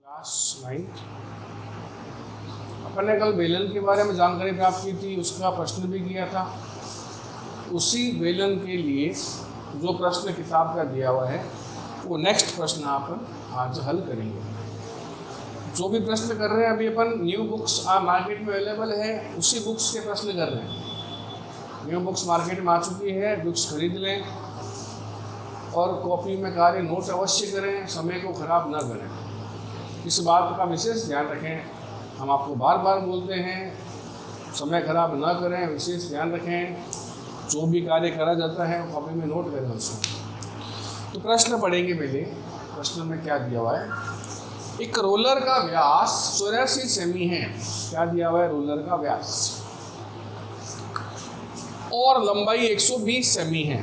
Class 9 अपन ने कल बेलन के बारे में जानकारी प्राप्त की थी, उसका प्रश्न भी किया था। उसी बेलन के लिए जो प्रश्न किताब का दिया हुआ है वो नेक्स्ट प्रश्न आप आज हल करेंगे। जो भी प्रश्न कर रहे हैं अभी अपन न्यू बुक्स मार्केट में अवेलेबल है, उसी बुक्स के प्रश्न कर रहे हैं। न्यू बुक्स मार्केट में आ चुकी है, बुक्स खरीद लें और कॉपी में कार्य नोट अवश्य करें, समय को खराब ना करें। इस बात का विशेष ध्यान रखें। हम आपको बार बार बोलते हैं समय खराब ना करें, विशेष ध्यान रखें। जो भी कार्य करा जाता है वो कॉपी में नोट करें उसको। तो प्रश्न पढ़ेंगे। पहले प्रश्न में क्या दिया हुआ है, एक रोलर का व्यास 84 सेमी है। क्या दिया हुआ है, रोलर का व्यास और लंबाई 120 सेमी है।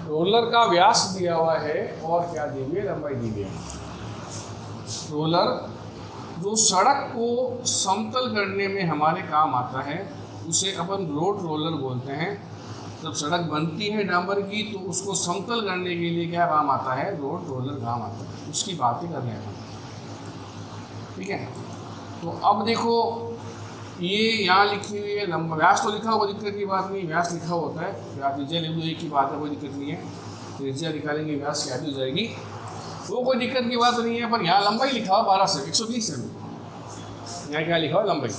रोलर का व्यास दिया हुआ है और क्या दी हुई है, लंबाई दी हुई है। रोलर जो सड़क को समतल करने में हमारे काम आता है उसे अपन रोड रोलर बोलते हैं। जब सड़क बनती है डांबर की तो उसको समतल करने के लिए क्या काम आता है, रोड रोलर काम आता है। उसकी बात ही कर रहे हैं, ठीक है। तो अब देखो ये यहाँ लिखी हुई है लंबा व्यास तो लिखा हुआ, कोई दिक्कत की बात नहीं। व्यास लिखा होता है, व्यास त्रिज्या लिख दो, एक ही बात है, कोई दिक्कत नहीं है। त्रिज्या निकालेंगे व्यास क्या हो जाएगी, वो कोई दिक्कत की बात नहीं है। पर यहाँ लंबाई लिखा हुआ 12 से 120 सेमी। यहाँ क्या लिखा हुआ, लंबाई।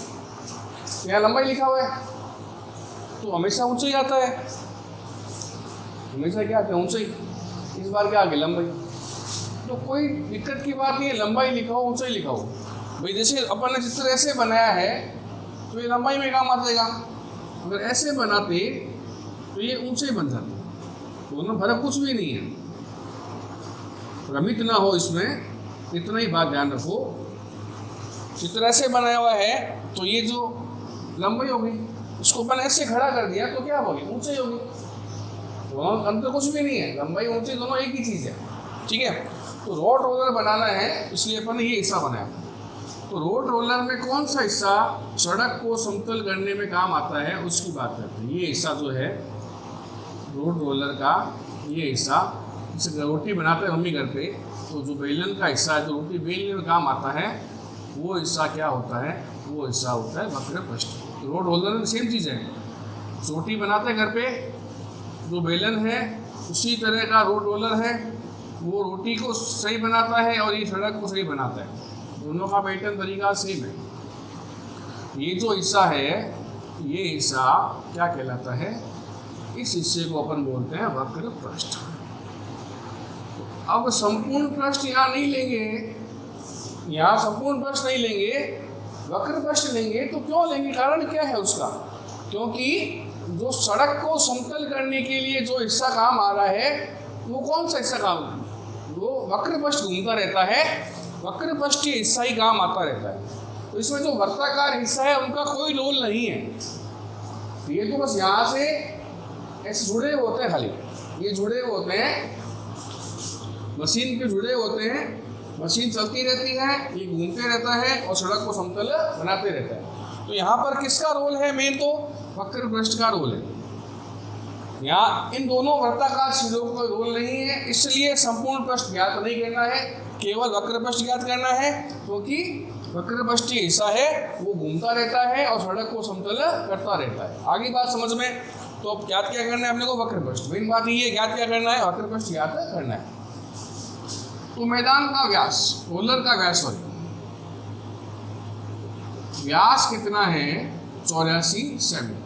यहाँ लंबाई लिखा हुआ है तो हमेशा ऊंचा ही आता है, हमेशा क्या आता है, ऊंचा ही। इस बार क्या आ गया, लंबाई। तो कोई दिक्कत की बात नहीं है, लंबाई लिखा हो, ऊंचा ही लिखा हो। भाई जैसे अपन ने चित्र ऐसे बनाया है तो ये लंबाई में काम आ जाएगा। अगर ऐसे बनाते तो ये ऊंचे ही बन जाते, दोनों फर्क कुछ भी नहीं है। भ्रमित ना हो इसमें, इतना ही बात ध्यान रखो। चित्र ऐसे बनाया हुआ है तो ये जो लंबाई होगी उसको अपन ऐसे खड़ा कर दिया तो क्या होगी, ऊंचाई होगी। दोनों अंतर कुछ भी नहीं है, लंबाई ऊंचाई दोनों एक ही चीज़ है, ठीक है। तो रोड रोलर बनाना है इसलिए अपन ने ये हिस्सा बनाया। तो रोड रोलर में कौन सा हिस्सा सड़क को समतल करने में काम आता है उसकी बात करते हैं। ये हिस्सा जो है रोड रोलर का, ये हिस्सा जैसे रोटी बनाते हैं मम्मी घर पे, तो जो बेलन का हिस्सा है जो रोटी बेलने में काम आता है वो हिस्सा क्या होता है, वो हिस्सा होता है वक्र पृष्ठ। रोड रोलर में सेम चीज़ है, रोटी बनाते हैं घर पे, जो बेलन है उसी तरह का रोड रोलर है। वो रोटी को सही बनाता है और ये सड़क को सही बनाता है, दोनों का पैटर्न तरीका सेम है। ये जो हिस्सा है ये हिस्सा क्या कहलाता है, इस हिस्से को अपन बोलते हैं वक्र पृष्ठ। अब संपूर्ण पृष्ठ यहाँ नहीं लेंगे, यहाँ संपूर्ण पृष्ठ नहीं लेंगे, वक्र पृष्ठ लेंगे। तो क्यों लेंगे, कारण क्या है उसका, क्योंकि जो सड़क को समतल करने के लिए जो हिस्सा काम आ रहा है वो कौन सा हिस्सा काम, वो वक्र पृष्ठ घूमता रहता है, वक्र पृष्ठ ये हिस्सा ही काम आता रहता है। तो इसमें जो वर्ताकार हिस्सा है उनका कोई रोल नहीं है। ये तो बस यहाँ से ऐसे जुड़े हुए होते हैं, खाली ये जुड़े हुए होते हैं, मशीन के जुड़े होते हैं। मशीन चलती रहती है, ये घूमते रहता है और सड़क को समतल बनाते रहता है। तो यहाँ पर किसका रोल है, मेन तो वक्र पृष्ठ का रोल है। यहाँ इन दोनों वर्ताकार सिरों का रोल नहीं है, इसलिए संपूर्ण पृष्ठ ज्ञात नहीं करना है, केवल वक्र पृष्ठ ज्ञात करना है। क्योंकि वक्र पृष्ठ हिस्सा है वो घूमता रहता है और सड़क को समतल करता रहता है। आगे बात समझ में। तो अब ज्ञात क्या करना है अपने को, वक्र पृष्ठ। मेन बात ये है, ज्ञात क्या करना है, वक्र पृष्ठ ज्ञात करना है। तो मैदान का व्यास, रोलर का व्यास, सॉरी व्यास कितना है, 84 सेमी।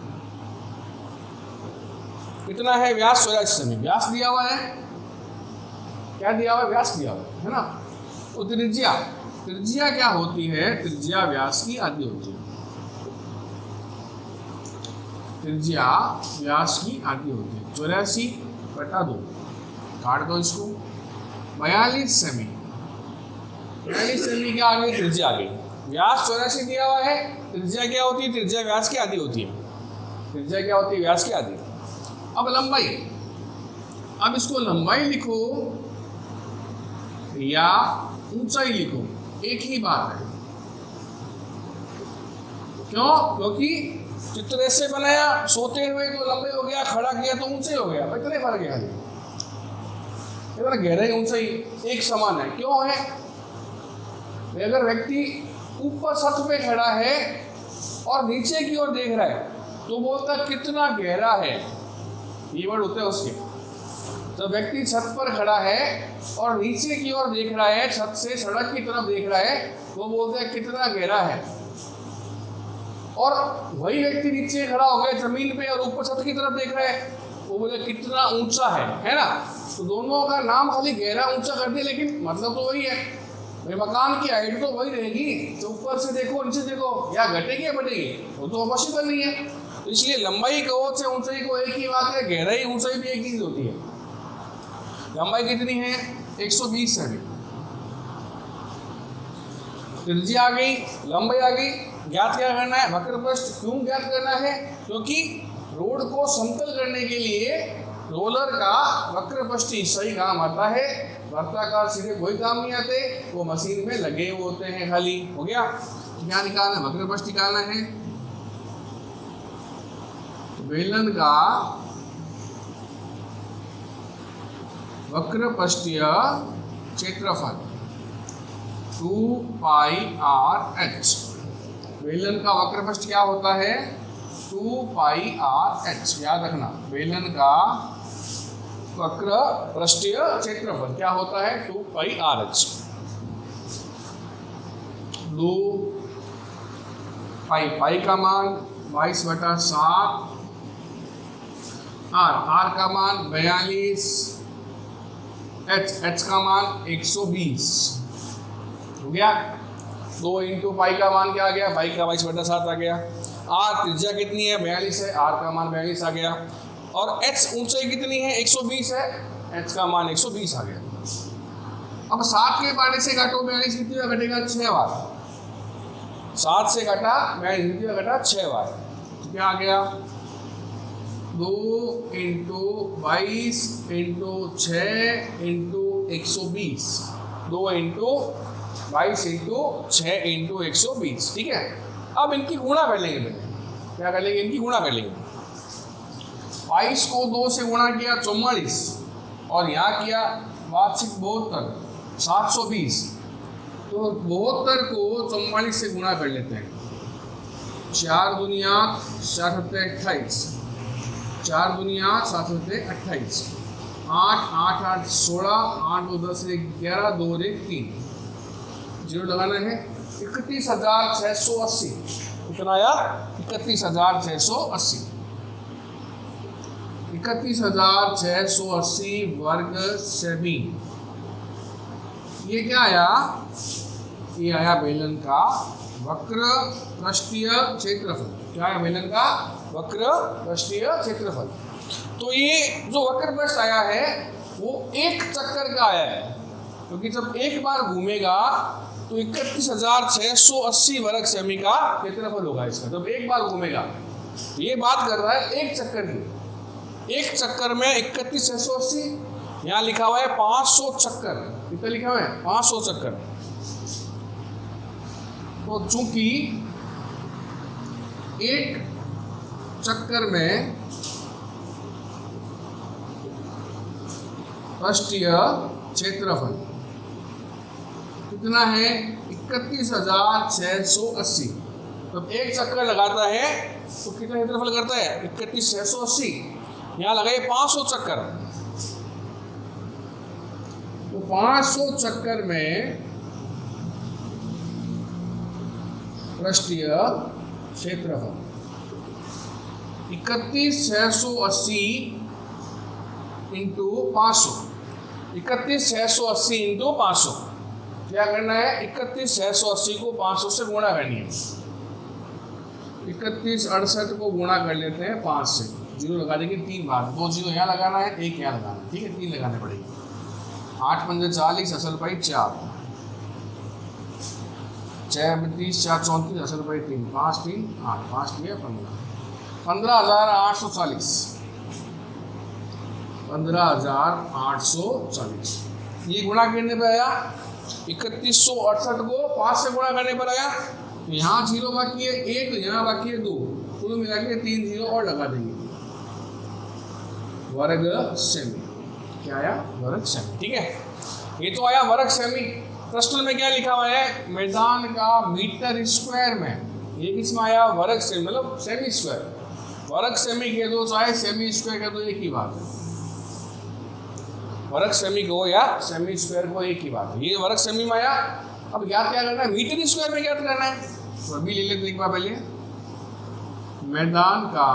कितना है व्यास, 84 सेमी व्यास दिया हुआ है। क्या दिया हुआ है, व्यास दिया हुआ है ना। तो त्रिज्या, त्रिज्या क्या होती है, त्रिज्या व्यास की आधी होती है। त्रिज्या व्यास की आधी होती है। 84/2 काट दो इसको, 42 सेमी। 42 सेमी क्या आ गई, त्रिज्या आ गई। व्यास 84 दिया हुआ है, त्रिज्या क्या होती है, त्रिज्या व्यास की आधी होती है। त्रिज्या क्या होती है, व्यास की आधी। अब लंबाई, अब इसको लंबाई लिखो या ऊंचाई लिखो, एक ही बात है। क्यों, क्योंकि चित्र ऐसे बनाया सोते हुए तो लंबे हो गया, खड़ा किया तो ऊंचे हो गया, इतने फर्क है खाली। गहराई ऊंचाई एक समान है। क्यों है, अगर व्यक्ति ऊपर छत पे खड़ा है और नीचे की ओर देख रहा है तो बोलता कितना गहरा है, ये वर्ड होते हैं उसके। जब व्यक्ति छत पर खड़ा है और नीचे की ओर देख रहा है, छत से सड़क की तरफ देख रहा है, वो बोलते हैं कितना गहरा है। और वही व्यक्ति नीचे खड़ा हो गया जमीन पे और ऊपर छत की तरफ देख रहा है, वो बोले कितना ऊंचा है ना। तो दोनों का नाम खाली गहरा ऊंचा कर दिया, लेकिन मतलब तो वही है। भाई मकान की हाइट तो वही रहेगी, तो ऊपर से देखो नीचे देखो, या घटेगी या बढ़ेगी, वो तो पॉसिबल नहीं है। तो इसलिए लंबाई कहो चाहे ऊंचाई को एक ही बात है, गहराई ऊंचाई भी एक ही होती है। लंबाई कितनी है? 120 सेमी। त्रिज्या आ गई, लंबाई आ गई, ज्ञात क्या करना है? वक्र पृष्ठ। क्यों ज्ञात करना है? क्योंकि रोड को समतल करने के लिए रोलर का वक्र पृष्ठ हिस्सा ही काम आता है, वृत्ताकार सीधे कोई काम नहीं आते, वो मशीन में लगे हुए होते हैं खाली। हो गया? क्या निकालना है? वक्र पृष्ठ निकालना है। बेलन का वक्र पृष्ठीय क्षेत्रफल 2πr(h). बेलन का वक्र पृष्ठ क्या होता है? 2πr(h). याद रखना, बेलन का वक्र पृष्ठीय क्षेत्रफल क्या होता है? 2πr(h). 2 पाई का मान 22/7, आर का मान 42, एच का मान 120। हो गया? 2 इंटू पाई का मान क्या आ गया? पाई का 22/7 आ गया। आर त्रिज्या कितनी है? 42 है, आर का मान 42 आ गया। और एच ऊंचाई कितनी है? 120 है, एच का मान 120 आ गया। अब 7 के बारे से घटो 42 कितनी बार घटेगा? 6 बार। 7 से घटा 42 कितनी बार घटा? 6 बार। तो क्या आ गया? 2 into 22 into 6 into 120। 2 into 22 into 6 into 120। ठीक है? अब इनकी गुणा कर लेंगे। पहले क्या कर लेंगे? इनकी गुणा कर लेंगे। 22 को 2 से गुणा किया 44, और यहाँ किया वार्षिक 72, 720। तो 72 को 44 से गुणा कर लेते हैं। 4 दूनिया 4 सत्ते 28, 4 दूनिया 7 सत्ते 28, 8 8 8 16, 8 2 10 1 11, 2 1 3, जीरो लगाना है। 31,680। कितना आया? 31,680। 31,680 वर्ग सेमी। ये क्या आया? ये आया बेलन का वक्र पृष्ठीय क्षेत्रफल। क्या है? बेलन का वक्र पृष्ठीय क्षेत्रफल। तो ये जो वक्र पृष्ठ आया है वो एक चक्कर का आया है, क्योंकि जब एक बार घूमेगा तो 31,680 वर्ग सेमी का क्षेत्रफल होगा इसका, जब एक बार घूमेगा। ये बात कर रहा है एक चक्कर की। एक चक्कर में 31,680, यहाँ लिखा हुआ है 500 चक्कर। कितना लिखा हुआ है? 500 चक्कर। तो चूंकि एक चक्कर में पृष्ठीय क्षेत्रफल कितना है? 31,680। तो एक चक्कर लगाता है तो कितना क्षेत्रफल करता है? 31,680। यहाँ लगाइए 500 चक्कर। तो 500 चक्कर में पृष्ठीय क्षेत्रफल 31,680 इंटू 500। 31,680 इंटू 500। क्या करना है? 31,680 को 500 से गुणा करनी है। 3168 को गुणा कर लेते हैं 5 से। जीरो लगा देंगे 3 बार। 2 जीरो यहाँ लगाना है, 1 यहाँ लगाना है। ठीक है? 3 लगाने पड़ेगी। 8 पंजे 40, असल पाई 4, 6 32, 4 34, असल पाई 3, 5 3 8, 5 3 15, 15,840। 15,840। ये गुणा करने पर आया 3168 को 5 से गुणा करने पर आया। तो यहाँ जीरो बाकी है 1, यहाँ बाकी है 2, कुल मिला के 3 जीरो और लगा देंगे। वर्ग सेमी। क्या आया? वर्ग सेमी। ठीक है? ये तो आया वर्ग सेमी। प्रश्न में क्या लिखा हुआ है, मैदान का मीटर स्क्वायर में, ये किसमें आया, वर्ग सेमी, मतलब सेमी स्क्वायर, वर्ग सेमी कह दो चाहे सेमी स्क्वायर कह दो, एक ही बात है, वर्ग सेमी को या सेमी स्क्वायर को एक ही बात है, ये वर्ग सेमी में आया। अब ज्ञात क्या करना है, मीटर स्क्वायर में ज्ञात करना है, तो अभी ले लेते एक बार पहले, मैदान का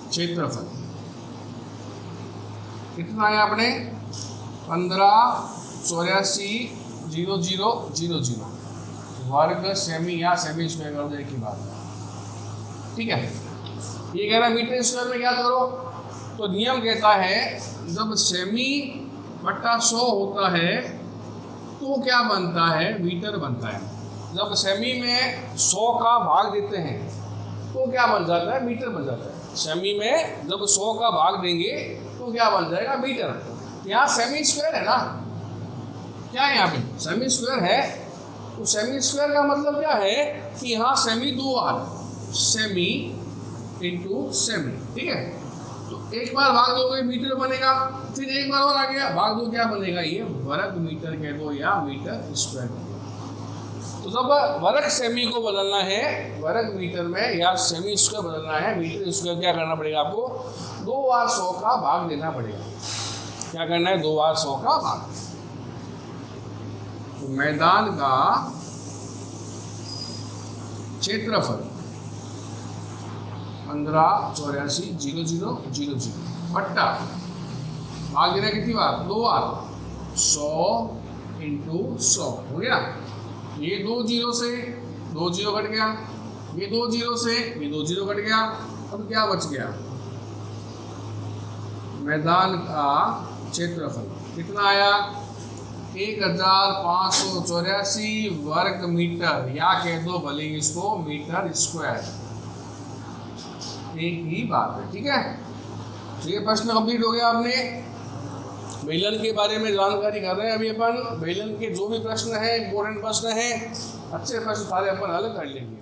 क्षेत्रफल कितना आया अपने 1584,00,00 वर्ग सेमी या सेमी स्क्वायर कर दो, एक ही बात है, ठीक है। ये कह रहा है मीटर स्क्वायर में क्या करो, तो नियम कहता है जब सेमी बट्टा 100 होता है तो क्या बनता है, मीटर बनता है। जब सेमी में 100 का भाग देते हैं तो क्या बन जाता है, मीटर बन जाता है। सेमी में जब 100 का भाग देंगे तो क्या बन जाएगा, मीटर। यहाँ सेमी स्क्वायर है ना, क्या है यहाँ पे सेमी स्क्वायर है, तो सेमी स्क्वायर का मतलब क्या है कि यहाँ सेमी दो बार, सेमी इंटू सेमी, ठीक है। तो एक बार भाग दोगे मीटर बनेगा, फिर एक बार और आ गया भाग दो, क्या बनेगा, ये वर्ग मीटर कह दो या मीटर स्क्वायर कह दो। तो जब वर्ग सेमी को बदलना है वर्ग मीटर में या सेमी स्क्वायर बदलना है मीटर स्क्वायर, क्या करना पड़ेगा आपको, 2 बार 100 का भाग देना पड़ेगा। क्या करना है, 2 बार 100 का भाग। तो मैदान का क्षेत्रफल 1584,00,00 बट्टा भाग देना कितनी बार, 2 बार, 100 इंटू 100 हो गया। ये 2 जीरो से 2 जीरो कट गया, ये 2 जीरो से ये 2 जीरो कट गया, अब क्या बच गया, मैदान का क्षेत्रफल कितना आया, 1584 वर्ग मीटर, या कह दो भले इसको मीटर स्क्वायर, एक ही बात है, ठीक है। तो ये प्रश्न कंप्लीट हो गया। आपने बेलन के बारे में जानकारी कर रहे हैं अभी अपन, बेलन के जो भी प्रश्न हैं, इंपॉर्टेंट प्रश्न हैं, अच्छे प्रश्न सारे अपन हल कर लेंगे।